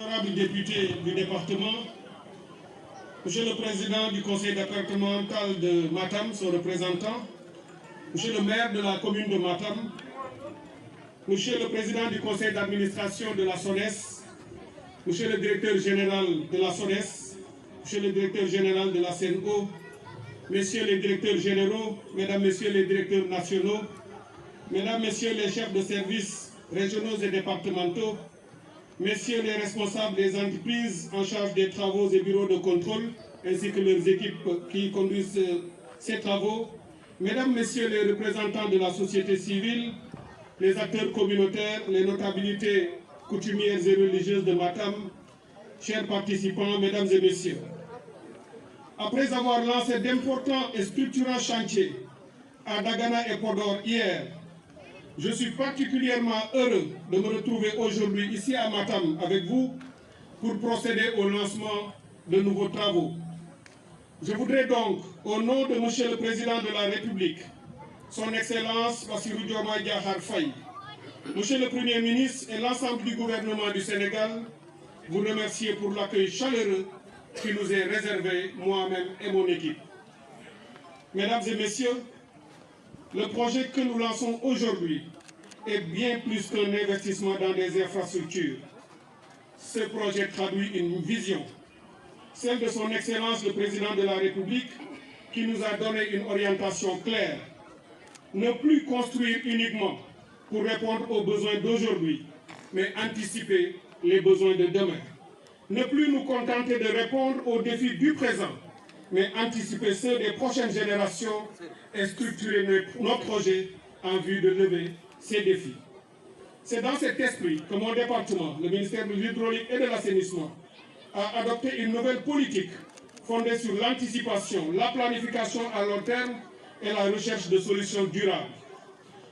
Honorables députés du département, Monsieur le Président du Conseil départemental de Matam, son représentant, Monsieur le maire de la commune de Matam, Monsieur le Président du Conseil d'administration de la SONES, Monsieur le Directeur général de la SONES, Monsieur le Directeur général de la CNO, Messieurs les directeurs généraux, Mesdames, Messieurs les directeurs nationaux, Mesdames, Messieurs les chefs de services régionaux et départementaux, Messieurs les responsables des entreprises en charge des travaux et bureaux de contrôle, ainsi que leurs équipes qui conduisent ces travaux, Mesdames, Messieurs les représentants de la société civile, les acteurs communautaires, les notabilités coutumières et religieuses de Matam, chers participants, Mesdames et Messieurs. Après avoir lancé d'importants et structurants chantiers à Dagana et Podor hier, je suis particulièrement heureux de me retrouver aujourd'hui ici à Matam avec vous pour procéder au lancement de nouveaux travaux. Je voudrais donc, au nom de Monsieur le Président de la République, Son Excellence Bassirou Diomaye Diakhar Faye, Monsieur le Premier ministre et l'ensemble du gouvernement du Sénégal, vous remercier pour l'accueil chaleureux qui nous est réservé, moi-même et mon équipe. Mesdames et Messieurs, le projet que nous lançons aujourd'hui est bien plus qu'un investissement dans des infrastructures. Ce projet traduit une vision, celle de son Excellence le Président de la République, qui nous a donné une orientation claire. Ne plus construire uniquement pour répondre aux besoins d'aujourd'hui, mais anticiper les besoins de demain. Ne plus nous contenter de répondre aux défis du présent, mais anticiper ceux des prochaines générations et structurer nos projets en vue de lever ces défis. C'est dans cet esprit que mon département, le ministère de l'Hydraulique et de l'Assainissement, a adopté une nouvelle politique fondée sur l'anticipation, la planification à long terme et la recherche de solutions durables.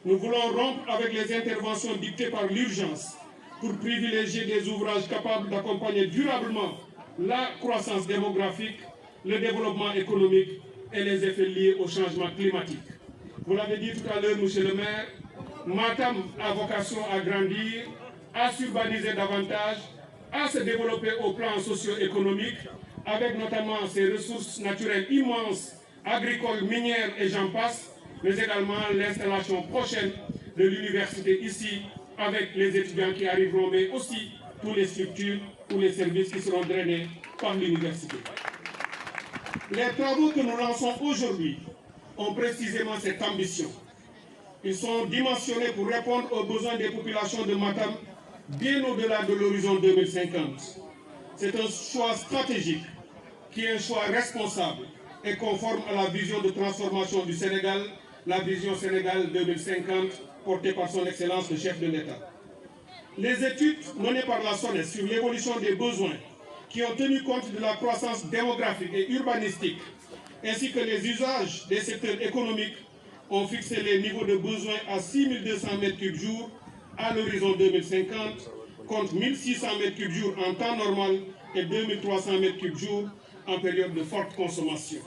Nous voulons rompre avec les interventions dictées par l'urgence pour privilégier des ouvrages capables d'accompagner durablement la croissance démographique, le développement économique et les effets liés au changement climatique. Vous l'avez dit tout à l'heure, Monsieur le maire, Matam a vocation à grandir, à s'urbaniser davantage, à se développer au plan socio-économique, avec notamment ses ressources naturelles immenses, agricoles, minières et j'en passe, mais également l'installation prochaine de l'université ici, avec les étudiants qui arriveront, mais aussi tous les structures, tous les services qui seront drainés par l'université. Les travaux que nous lançons aujourd'hui ont précisément cette ambition. Ils sont dimensionnés pour répondre aux besoins des populations de Matam bien au-delà de l'horizon 2050. C'est un choix stratégique qui est un choix responsable et conforme à la vision de transformation du Sénégal, la vision Sénégal 2050 portée par son Excellence le chef de l'État. Les études menées par la SONES sur l'évolution des besoins qui ont tenu compte de la croissance démographique et urbanistique, ainsi que les usages des secteurs économiques, ont fixé les niveaux de besoins à 6200 m3 jour à l'horizon 2050, contre 1600 m3 jour en temps normal et 2300 m3 jour en période de forte consommation.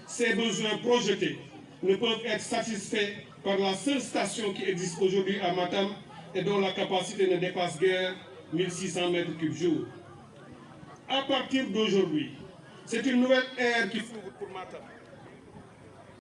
Ces besoins projetés ne peuvent être satisfaits par la seule station qui existe aujourd'hui à Matam et dont la capacité ne dépasse guère 1600 m3 jour. À partir d'aujourd'hui, c'est une nouvelle ère qui s'ouvre pour Matam.